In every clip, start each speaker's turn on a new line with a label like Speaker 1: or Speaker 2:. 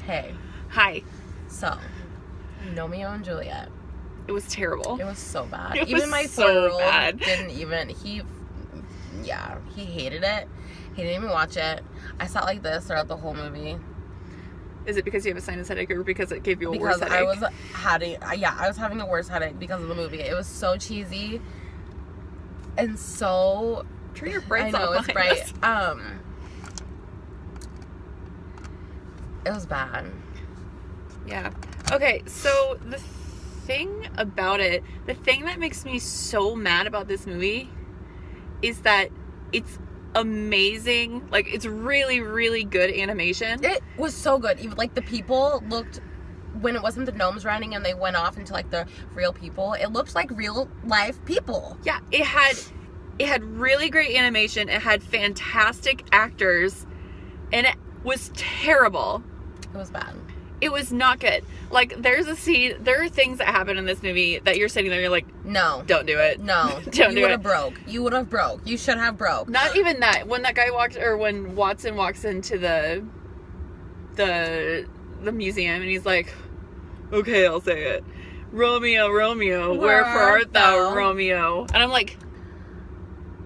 Speaker 1: Hey.
Speaker 2: Hi.
Speaker 1: So, Romeo and Juliet.
Speaker 2: It was terrible.
Speaker 1: It was so bad.
Speaker 2: It
Speaker 1: even
Speaker 2: was
Speaker 1: my
Speaker 2: so
Speaker 1: 4-year-old
Speaker 2: bad.
Speaker 1: didn't even, he hated it. He didn't even watch it. I sat like this throughout the whole movie.
Speaker 2: Is it because you have a sinus headache or because it gave you a
Speaker 1: Because
Speaker 2: worse headache?
Speaker 1: I was having a worse headache because of the movie. It was so cheesy and so...
Speaker 2: Turn your brights
Speaker 1: I know,
Speaker 2: off.
Speaker 1: it's bright. It was bad.
Speaker 2: Yeah. Okay, so the thing about it, the thing that makes me so mad about this movie is that it's amazing. Like, it's really, really good animation.
Speaker 1: It was so good. Even, like, the people looked... When it wasn't the gnomes running and they went off into, like, the real people, it looked like real life people.
Speaker 2: Yeah, it had really great animation. It had fantastic actors. And it was terrible.
Speaker 1: It was bad.
Speaker 2: It was not good. Like, there are things that happen in this movie that you're sitting there, you're like,
Speaker 1: no.
Speaker 2: Don't do it.
Speaker 1: No. You would have broke. You would have broke. You should have broke.
Speaker 2: Not even that. When that guy when Watson walks into the museum and he's like, okay, I'll say it. Romeo, Romeo, wherefore art thou, Romeo? And I'm like,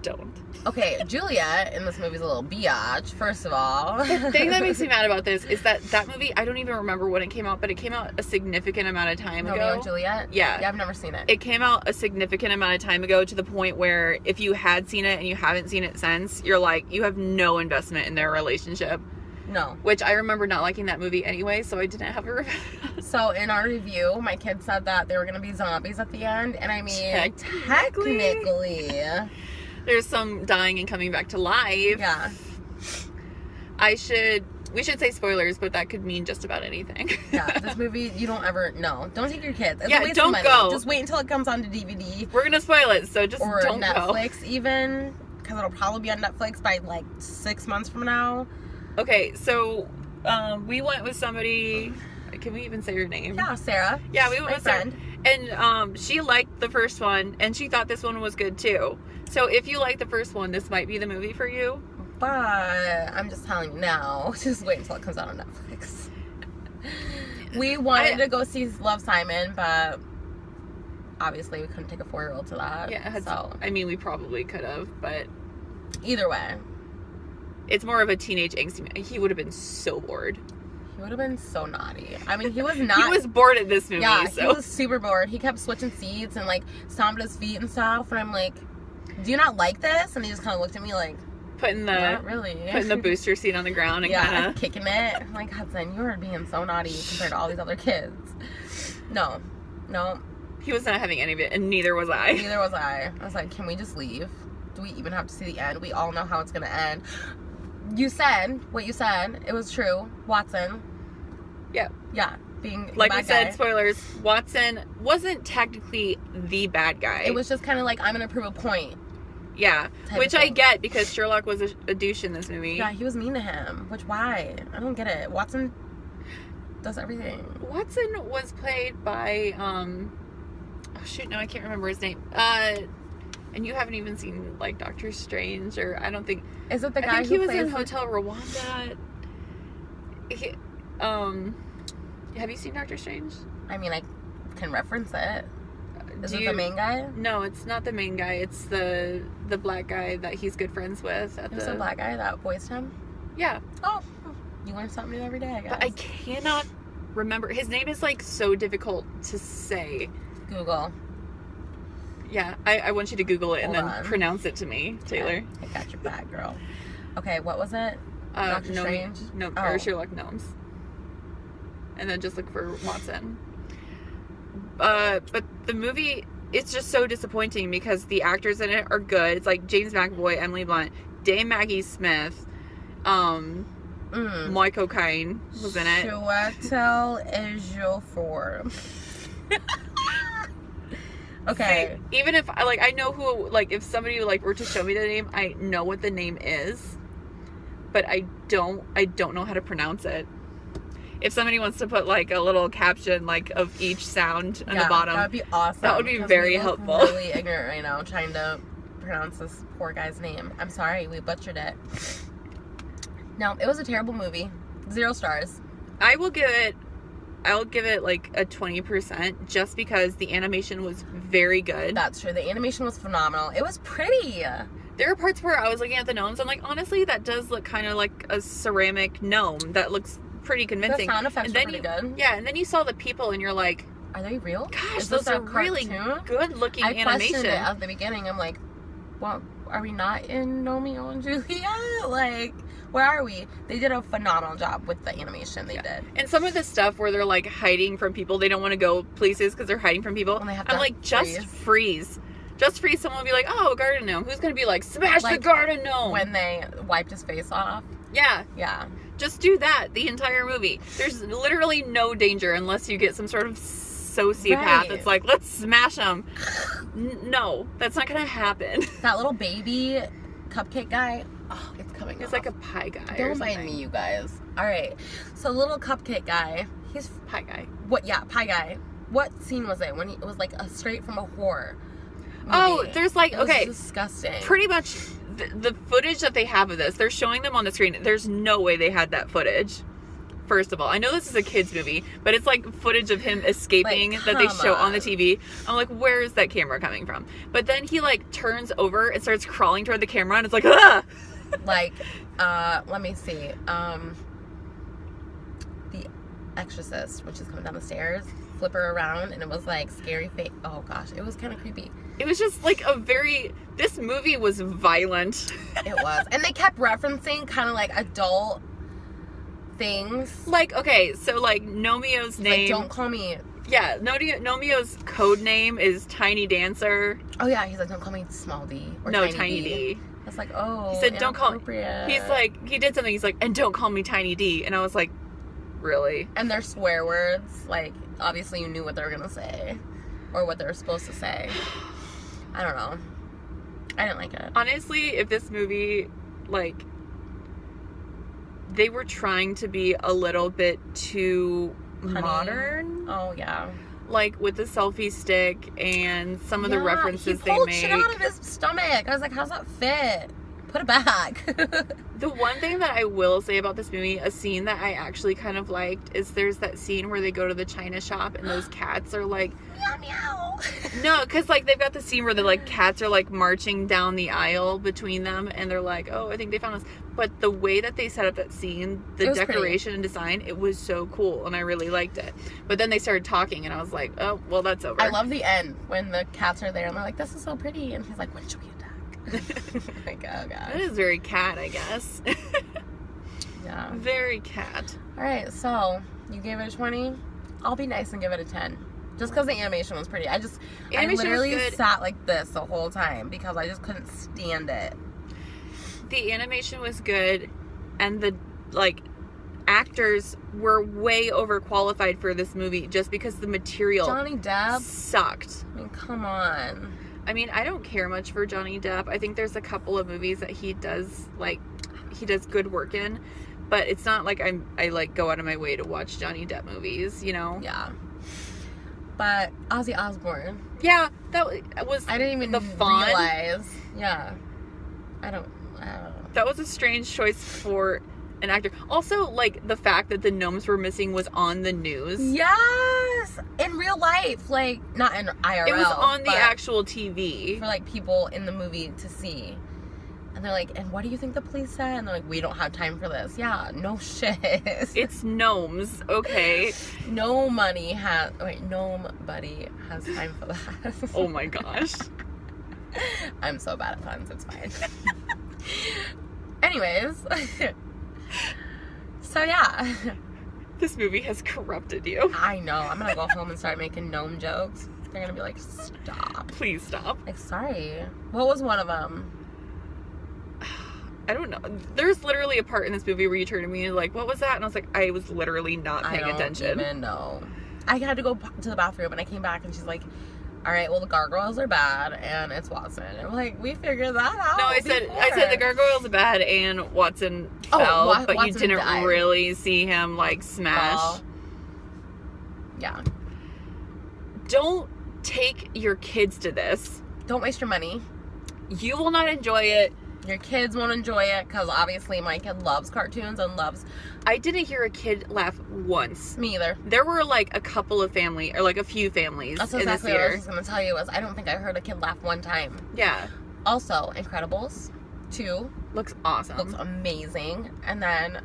Speaker 2: don't.
Speaker 1: Okay, Juliet in this movie is a little biatch, first of all.
Speaker 2: The thing that makes me mad about this is that movie, I don't even remember when it came out, but it came out a significant amount of time ago.
Speaker 1: Romeo and Juliet?
Speaker 2: Yeah.
Speaker 1: Yeah, I've never seen it.
Speaker 2: It came out a significant amount of time ago to the point where if you had seen it and you haven't seen it since, you're like, you have no investment in their relationship.
Speaker 1: No.
Speaker 2: Which I remember not liking that movie anyway, so I didn't have a review.
Speaker 1: So in our review, my kids said that there were going to be zombies at the end, and I mean, technically...
Speaker 2: There's some dying and coming back to life.
Speaker 1: Yeah.
Speaker 2: We should say spoilers, but that could mean just about anything.
Speaker 1: Yeah, this movie, you don't ever know. Don't take your kids. It's
Speaker 2: yeah,
Speaker 1: a waste
Speaker 2: don't
Speaker 1: of money.
Speaker 2: go.
Speaker 1: Just wait until it comes onto DVD.
Speaker 2: We're gonna spoil it, so just
Speaker 1: or
Speaker 2: don't
Speaker 1: Netflix
Speaker 2: go.
Speaker 1: even, because it'll probably be on Netflix by like 6 months from now.
Speaker 2: Okay, so we went with somebody. Can we even say her name?
Speaker 1: Yeah, Sarah.
Speaker 2: Yeah, we went with Sarah.
Speaker 1: friend.
Speaker 2: And she liked the first one, and she thought this one was good too. So if you like the first one, this might be the movie for you.
Speaker 1: But I'm just telling you now, just wait until it comes out on Netflix. We wanted to go see Love, Simon, but obviously we couldn't take a 4-year-old to that.
Speaker 2: Yeah,
Speaker 1: so
Speaker 2: I mean, we probably could have, but
Speaker 1: either way,
Speaker 2: it's more of a teenage angsty. He would have been so bored.
Speaker 1: He would have been so naughty. I mean, he was not.
Speaker 2: He was bored at this movie.
Speaker 1: Yeah,
Speaker 2: so.
Speaker 1: he was super bored. He kept switching seats and like stomping his feet and stuff. And I'm like, "Do you not like this?" And he just kind of looked at me like,
Speaker 2: putting
Speaker 1: not really.
Speaker 2: Putting the booster seat on the ground and
Speaker 1: kind
Speaker 2: of
Speaker 1: of kicking it. I'm like, Hudson, you are being so naughty compared to all these other kids. No.
Speaker 2: He was not having any of it, and neither was I.
Speaker 1: Neither was I. I was like, can we just leave? Do we even have to see the end? We all know how it's gonna end. You said what you said. It was true. Watson.
Speaker 2: Yeah.
Speaker 1: Yeah. Being
Speaker 2: like we said,
Speaker 1: guy.
Speaker 2: spoilers. Watson wasn't technically the bad guy.
Speaker 1: It was just kind of like, I'm gonna prove a point.
Speaker 2: Yeah, which I get because Sherlock was a douche in this movie.
Speaker 1: Yeah, he was mean to him. Which, why? I don't get it. Watson does everything.
Speaker 2: Watson was played by, oh shoot, no, I can't remember his name. And you haven't even seen, like, Doctor Strange, or I don't think...
Speaker 1: Is it the guy who
Speaker 2: he was
Speaker 1: plays...
Speaker 2: in Hotel Rwanda. Have you seen Doctor Strange?
Speaker 1: I mean, I can reference it. Is it the main guy?
Speaker 2: No, it's not the main guy. It's the black guy that he's good friends with.
Speaker 1: There's a black guy that voiced him?
Speaker 2: Yeah.
Speaker 1: Oh, you learn something new every day, I guess.
Speaker 2: But I cannot remember. His name is, like, so difficult to say.
Speaker 1: Google.
Speaker 2: Yeah, I want you to Google it and
Speaker 1: Hold
Speaker 2: then
Speaker 1: on.
Speaker 2: pronounce it to me, Taylor.
Speaker 1: I got your back, girl. Okay, what was it? Doctor Strange?
Speaker 2: Or Sherlock Gnomes. And then just look for Watson. But the movie, it's just so disappointing because the actors in it are good. It's like James McAvoy, Emily Blunt, Dame Maggie Smith, Michael Caine was in it.
Speaker 1: Chiwetel Ejiofor. Okay.
Speaker 2: See, even if I know who, like, if somebody like were to show me the name, I know what the name is, but I don't know how to pronounce it. If somebody wants to put, like, a little caption, like, of each sound on the bottom,
Speaker 1: that would be awesome.
Speaker 2: That would be very helpful.
Speaker 1: I'm really ignorant right now, trying to pronounce this poor guy's name. I'm sorry, we butchered it. No, it was a terrible movie. 0 stars.
Speaker 2: I'll give it like a 20% just because the animation was very good.
Speaker 1: That's true. The animation was phenomenal. It was pretty.
Speaker 2: There are parts where I was looking at the gnomes. I'm like, honestly, that does look kind of like a ceramic gnome. That looks pretty convincing.
Speaker 1: The sound effects were pretty good.
Speaker 2: Yeah, and then you saw the people and you're like,
Speaker 1: are they real?
Speaker 2: Gosh, those are really good looking animation. I questioned it
Speaker 1: at the beginning. I'm like, well, are we not in Romeo and Juliet? Like, where are we? They did a phenomenal job with the animation. They did.
Speaker 2: And some of the stuff where they're like hiding from people, they don't want to go places because they're hiding from people. I'm like, just freeze. Just freeze. Someone will be like, oh, a garden gnome. Who's going to be like, smash the garden gnome?
Speaker 1: When they wiped his face off.
Speaker 2: Yeah.
Speaker 1: Yeah.
Speaker 2: Just do that the entire movie. There's literally no danger unless you get some sort of sociopath that's like, let's smash him. No, that's not going to happen.
Speaker 1: That little baby cupcake guy, oh, it's coming
Speaker 2: He's
Speaker 1: off.
Speaker 2: like a pie guy.
Speaker 1: Don't mind me, you guys. All right. So little cupcake guy, he's
Speaker 2: pie guy.
Speaker 1: What? Yeah, pie guy. What scene was it when it was like a straight from a horror movie?
Speaker 2: Oh, there's like,
Speaker 1: it was
Speaker 2: okay.
Speaker 1: disgusting.
Speaker 2: Pretty much the footage that they have of this, they're showing them on the screen. There's no way they had that footage. First of all, I know this is a kid's movie, but it's like footage of him escaping that they show on the TV. I'm like, where is that camera coming from? But then he like turns over and starts crawling toward the camera and it's like, ah!
Speaker 1: Like, let me see. The Exorcist, which is coming down the stairs, flip her around, and it was like scary face. Oh gosh, it was kind of creepy.
Speaker 2: It was just like this movie was violent.
Speaker 1: It was. And they kept referencing kind of like adult things.
Speaker 2: Like, okay, so like Nomio's name.
Speaker 1: Like, don't call me.
Speaker 2: Yeah, Nomio's code name is Tiny Dancer.
Speaker 1: Oh yeah, he's like, don't call me Small D. Or
Speaker 2: no, Tiny D.
Speaker 1: I was like, oh.
Speaker 2: He said, don't call me. He's like, he did something. He's like, and don't call me Tiny D. And I was like, really?
Speaker 1: And they're swear words. Like, obviously you knew what they were gonna say, or what they were supposed to say. I don't know. I didn't like it.
Speaker 2: Honestly, if this movie, like, they were trying to be a little bit too modern.
Speaker 1: Oh, yeah.
Speaker 2: Like, with the selfie stick and some of the references they made.
Speaker 1: He pulled shit out of his stomach. I was like, how's that fit? Put it back.
Speaker 2: The one thing that I will say about this movie, a scene that I actually kind of liked, is there's that scene where they go to the china shop and those cats are like...
Speaker 1: Meow, meow.
Speaker 2: No, because, like, they've got the scene where the, like, cats are, like, marching down the aisle between them and they're like, oh, I think they found us. But the way that they set up that scene, the decoration and design, it was so cool and I really liked it. But then they started talking and I was like, oh, well, that's over.
Speaker 1: I love the end when the cats are there and they're like, this is so pretty. And he's like, when should we attack? Like, oh gosh.
Speaker 2: That is very cat, I guess.
Speaker 1: Yeah.
Speaker 2: Very cat.
Speaker 1: Alright, so you gave it a 20. I'll be nice and give it a 10. Just because the animation was pretty. I literally sat like this the whole time because I just couldn't stand it.
Speaker 2: The animation was good and the, like, actors were way overqualified for this movie just because the material
Speaker 1: Johnny Depp
Speaker 2: sucked.
Speaker 1: I mean, come on.
Speaker 2: I mean, I don't care much for Johnny Depp. I think there's a couple of movies that he does good work in, but it's not like I like go out of my way to watch Johnny Depp movies, you know?
Speaker 1: Yeah. But Ozzy Osbourne.
Speaker 2: Yeah, that was
Speaker 1: I didn't even realize. Yeah. I don't know.
Speaker 2: That was a strange choice for an actor. Also, like, the fact that the gnomes were missing was on the news.
Speaker 1: Yes! In real life. Like, not in IRL.
Speaker 2: It was on the actual TV.
Speaker 1: For, like, people in the movie to see. And they're like, and what do you think the police said? And they're like, we don't have time for this. Yeah, no shit.
Speaker 2: It's gnomes, okay?
Speaker 1: Nobody has time for that.
Speaker 2: Oh my gosh.
Speaker 1: I'm so bad at puns, it's fine. Anyways. So yeah.
Speaker 2: This movie has corrupted you.
Speaker 1: I know. I'm gonna go home and start making gnome jokes. They're gonna be like, stop.
Speaker 2: Please stop.
Speaker 1: Like, sorry. What was one of them?
Speaker 2: I don't know. There's literally a part in this movie where you turn to me and like, what was that? And I was like, I was literally not paying attention.
Speaker 1: I don't even know. I had to go to the bathroom and I came back and she's like, all right, well, the gargoyles are bad and it's Watson. And I'm like, we figured that out.
Speaker 2: No, I said the gargoyles are bad and Watson fell, but Watson, you didn't really see him like smash.
Speaker 1: Yeah.
Speaker 2: Don't take your kids to this.
Speaker 1: Don't waste your money.
Speaker 2: You will not enjoy it.
Speaker 1: Your kids won't enjoy it because obviously my kid loves cartoons and loves...
Speaker 2: I didn't hear a kid laugh once.
Speaker 1: Me either.
Speaker 2: There were like a couple of family, or like a few families
Speaker 1: That's
Speaker 2: in
Speaker 1: exactly
Speaker 2: this
Speaker 1: what I
Speaker 2: year.
Speaker 1: was just going to tell you was I don't think I heard a kid laugh one time.
Speaker 2: Yeah.
Speaker 1: Also, Incredibles 2.
Speaker 2: Looks awesome.
Speaker 1: Looks amazing. And then,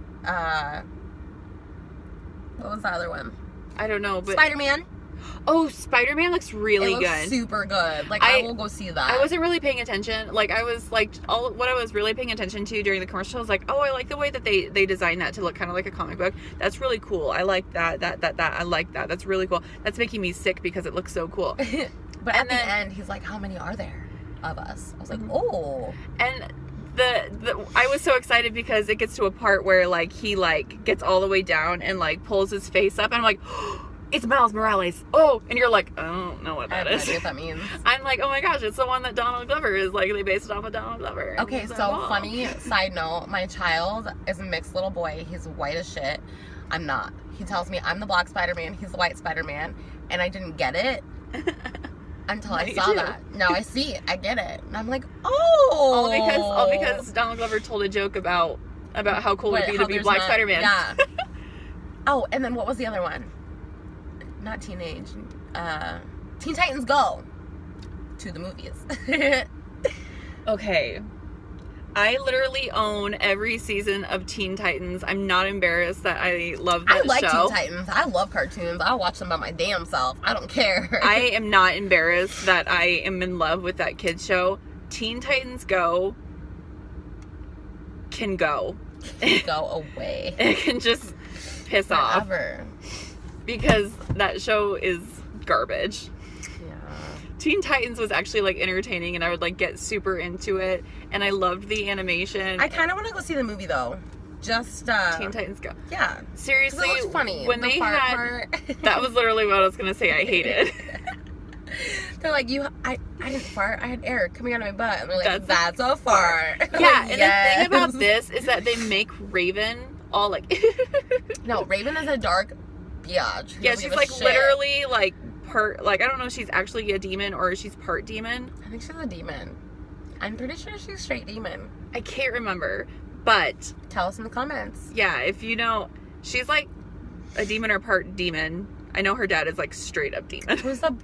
Speaker 1: what was the other one?
Speaker 2: I don't know, but...
Speaker 1: Spider-Man.
Speaker 2: Oh, Spider-Man looks really good.
Speaker 1: Super good. Like, I will go see that.
Speaker 2: I wasn't really paying attention. Like, I was, like, what I was really paying attention to during the commercial was, like, oh, I like the way that they designed that to look kind of like a comic book. That's really cool. I like that. I like that. That's really cool. That's making me sick because it looks so cool.
Speaker 1: But at the end, he's like, how many are there of us? I was like, oh.
Speaker 2: And I was so excited because it gets to a part where, like, he, like, gets all the way down and, like, pulls his face up. And I'm like, oh, it's Miles Morales. Oh, and you're like, I don't know what that is.
Speaker 1: I have no idea what that means.
Speaker 2: I'm like, oh my gosh, it's the one that Donald Glover is. Like, they based it off of Donald Glover.
Speaker 1: Okay, so funny side note, my child is a mixed little boy. He's white as shit. I'm not. He tells me I'm the black Spider-Man, he's the white Spider-Man, and I didn't get it until I saw that. Now I see it. I get it. And I'm like, oh.
Speaker 2: All because Donald Glover told a joke about how cool it would be to be Black Spider-Man.
Speaker 1: Yeah. Oh, and then what was the other one? Not Teenage. Teen Titans Go! To the movies.
Speaker 2: Okay. I literally own every season of Teen Titans. I'm not embarrassed that I love that show.
Speaker 1: I like Teen Titans. I love cartoons. I'll watch them by my damn self. I don't care.
Speaker 2: I am not embarrassed that I am in love with that kids show. Teen Titans Go can go.
Speaker 1: Go away.
Speaker 2: It can just piss off. Because that show is garbage.
Speaker 1: Yeah.
Speaker 2: Teen Titans was actually, like, entertaining, and I would, like, get super into it, and I loved the animation.
Speaker 1: I kind of want to go see the movie, though. Just,
Speaker 2: Teen Titans Go.
Speaker 1: Yeah.
Speaker 2: Seriously.
Speaker 1: It was funny.
Speaker 2: When they had... That was literally what I was going to say I hated.
Speaker 1: They're like, I didn't fart. I had air coming out of my butt. And they're like, that's a fart.
Speaker 2: Yeah, and the thing about this is that they make Raven all, like...
Speaker 1: No, Raven is a dark... biatch.
Speaker 2: Yeah, she's like literally like part, like, I don't know if she's actually a demon or she's part demon.
Speaker 1: I think she's a demon. I'm pretty sure she's straight demon.
Speaker 2: I can't remember, but
Speaker 1: tell us in the comments.
Speaker 2: Yeah, if you know, she's like a demon or part demon. I know her dad is like straight up demon.
Speaker 1: Who's the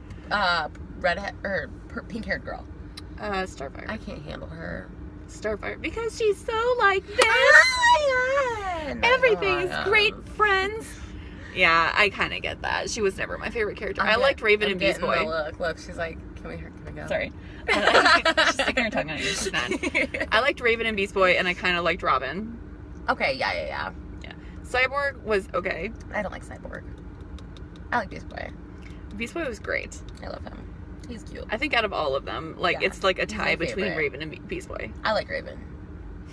Speaker 1: redhead or pink haired girl?
Speaker 2: Starfire.
Speaker 1: I can't handle her.
Speaker 2: Starfire, because she's so like this.
Speaker 1: Oh my God.
Speaker 2: Everything is great, friends. Yeah, I kind of get that. She was never my favorite character. I liked Raven and Beast Boy.
Speaker 1: Look, she's like, can we go?
Speaker 2: Sorry. She's sticking her tongue out. She's mad. I liked Raven and Beast Boy, and I kind of liked Robin.
Speaker 1: Okay, yeah.
Speaker 2: Cyborg was okay.
Speaker 1: I don't like Cyborg. I like Beast Boy.
Speaker 2: Beast Boy was great.
Speaker 1: I love him. He's cute.
Speaker 2: I think out of all of them, like, it's like a tie between Raven and Beast Boy.
Speaker 1: I like Raven.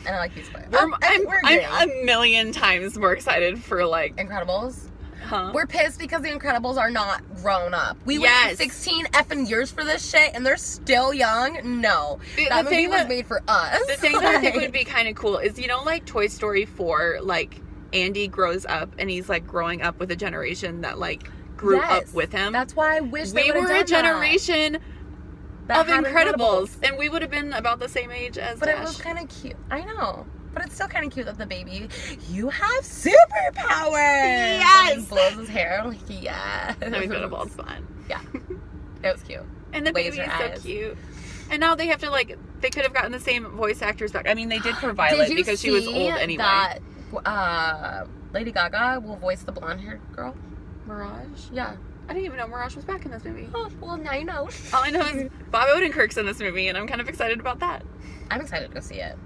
Speaker 1: And I like Beast Boy.
Speaker 2: I'm a million times more excited for, like...
Speaker 1: Incredibles?
Speaker 2: Huh?
Speaker 1: We're pissed because the Incredibles are not grown up. We waited 16 effing years for this shit, and they're still young? No. That movie was made for us.
Speaker 2: The thing that I think would be kind of cool is, you know, like, Toy Story 4, like, Andy grows up, and he's, like, growing up with a generation that, like, grew up with him.
Speaker 1: That's why I wish they
Speaker 2: we were a generation of Incredibles, and we would have been about the same age as
Speaker 1: But
Speaker 2: Dash.
Speaker 1: It was kind of cute. I know. But it's still kind of cute that the baby, you have superpowers!
Speaker 2: Yes!
Speaker 1: And he blows his hair. I'm like, yes.
Speaker 2: And he's got a bald spot.
Speaker 1: Yeah. It was cute.
Speaker 2: And the baby is so cute. And now they have to, like, they could have gotten the same voice actors back. I mean, they did for Violet because she was old anyway.
Speaker 1: That Lady Gaga will voice the blonde-haired girl?
Speaker 2: Mirage?
Speaker 1: Yeah.
Speaker 2: I didn't even know Mirage was back in this movie.
Speaker 1: Oh, well, now you know.
Speaker 2: All I know is Bob Odenkirk's in this movie, and I'm kind of excited about that.
Speaker 1: I'm excited to go see it.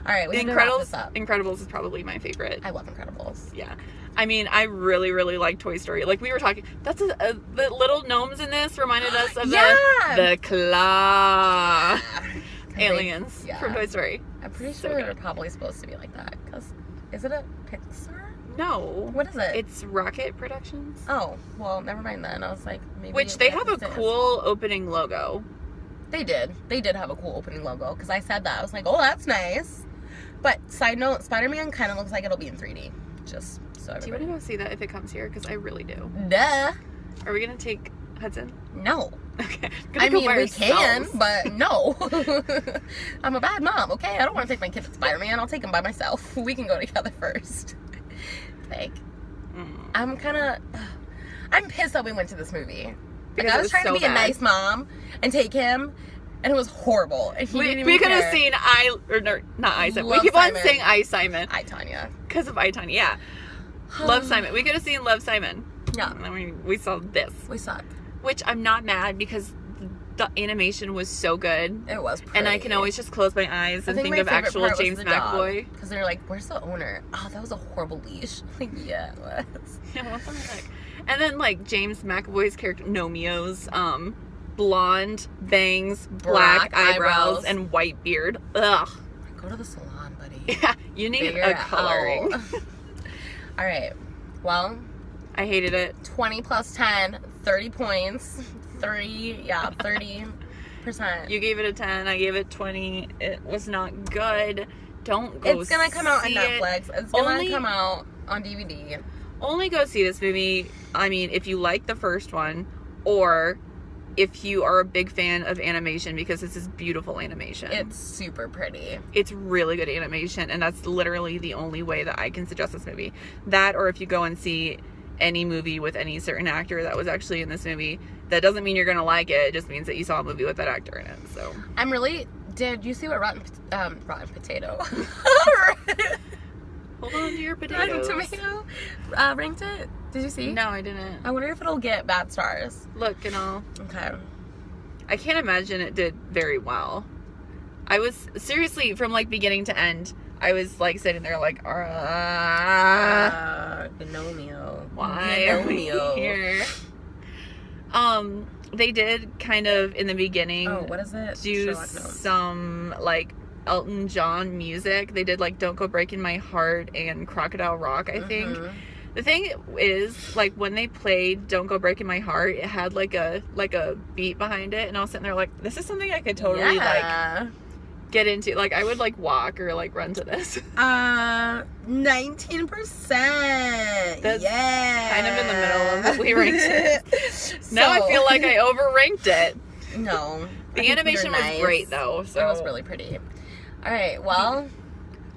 Speaker 1: All right, we have to wrap this up.
Speaker 2: Incredibles is probably my favorite.
Speaker 1: I love Incredibles.
Speaker 2: Yeah. I mean, I really, really like Toy Story. Like, we were talking, that's the little gnomes in this reminded us of the claw aliens from Toy Story.
Speaker 1: I'm pretty sure they're probably supposed to be like that, because is it a Pixar?
Speaker 2: No.
Speaker 1: What is it?
Speaker 2: It's Rocket Productions.
Speaker 1: Oh, well, never mind then. I was like, maybe.
Speaker 2: Which they have a cool opening logo.
Speaker 1: They did. They did have a cool opening logo, because I said that. I was like, oh, that's nice. But, side note, Spider-Man kind of looks like it'll be in 3D. Just so everybody.
Speaker 2: Do you want to go see that if it comes here? Because I really do.
Speaker 1: Duh.
Speaker 2: Are we going to take Hudson?
Speaker 1: No.
Speaker 2: Okay.
Speaker 1: I mean, we can, but no. I'm a bad mom, okay? I don't want to take my kid to Spider-Man. I'll take him by myself. We can go together first. Like, I'm pissed that we went to this movie. Because I was trying to be a nice mom and take him, and it was horrible. And we could have seen
Speaker 2: not I Simon. We keep on saying I Simon.
Speaker 1: I Tanya.
Speaker 2: Because of I Tanya, yeah. Love Simon. We could have seen Love Simon.
Speaker 1: Yeah.
Speaker 2: I mean, we saw this.
Speaker 1: We suck.
Speaker 2: Which I'm not mad because the animation was so good.
Speaker 1: It was pretty.
Speaker 2: And I can always just close my eyes and think of actual James McAvoy.
Speaker 1: Because they're like, where's the owner? Oh, that was a horrible leash. Like, yeah, it was.
Speaker 2: Yeah, what the heck? And then, like, James McAvoy's character, Nomio's, blonde, bangs, black eyebrows, and white beard. Ugh.
Speaker 1: Go to the salon, buddy.
Speaker 2: Yeah, you need a coloring.
Speaker 1: All right. Well,
Speaker 2: I hated it.
Speaker 1: 20 plus 10, 30 points. 30%.
Speaker 2: You gave it a 10. I gave it 20. It was not good. Don't go see it.
Speaker 1: It's going to come out on Netflix. It's going to come out on DVD.
Speaker 2: Only go see this movie, I mean, if you like the first one, or if you are a big fan of animation, because this is beautiful animation.
Speaker 1: It's super pretty.
Speaker 2: It's really good animation, and that's literally the only way that I can suggest this movie. That, or if you go and see any movie with any certain actor that was actually in this movie, that doesn't mean you're going to like it. It just means that you saw a movie with that actor in it, so.
Speaker 1: Did you see what Rotten Potato?
Speaker 2: Hold on to your
Speaker 1: Rotten
Speaker 2: potatoes.
Speaker 1: Tomato ranked it? Did you see?
Speaker 2: No, I didn't.
Speaker 1: I wonder if it'll get bad stars.
Speaker 2: Look and all.
Speaker 1: Okay.
Speaker 2: I can't imagine it did very well. I was, seriously, from, like, beginning to end, I was, like, sitting there, like,
Speaker 1: Gnomeo.
Speaker 2: Why are we here? They did kind of, in the beginning,
Speaker 1: what is it?
Speaker 2: do some, like, Elton John music. They did, like, Don't Go Breaking My Heart and Crocodile Rock, I think. The thing is, like, when they played Don't Go Breaking My Heart, it had, like a beat behind it, and I was sitting there, like, this is something I could totally, like, get into. Like, I would, like, walk or, like, run to this.
Speaker 1: 19%.
Speaker 2: That's kind of in the middle of what we ranked it. Now I feel like I overranked it.
Speaker 1: No.
Speaker 2: The animation was great, though. So
Speaker 1: it was really pretty. All right, well.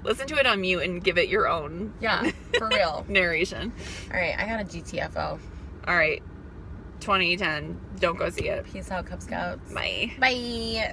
Speaker 2: Listen to it on mute and give it your own.
Speaker 1: Yeah, for real.
Speaker 2: Narration.
Speaker 1: All right, I got a GTFO.
Speaker 2: All right. 2010. Don't go see it.
Speaker 1: Peace out, Cub Scouts.
Speaker 2: Bye.
Speaker 1: Bye.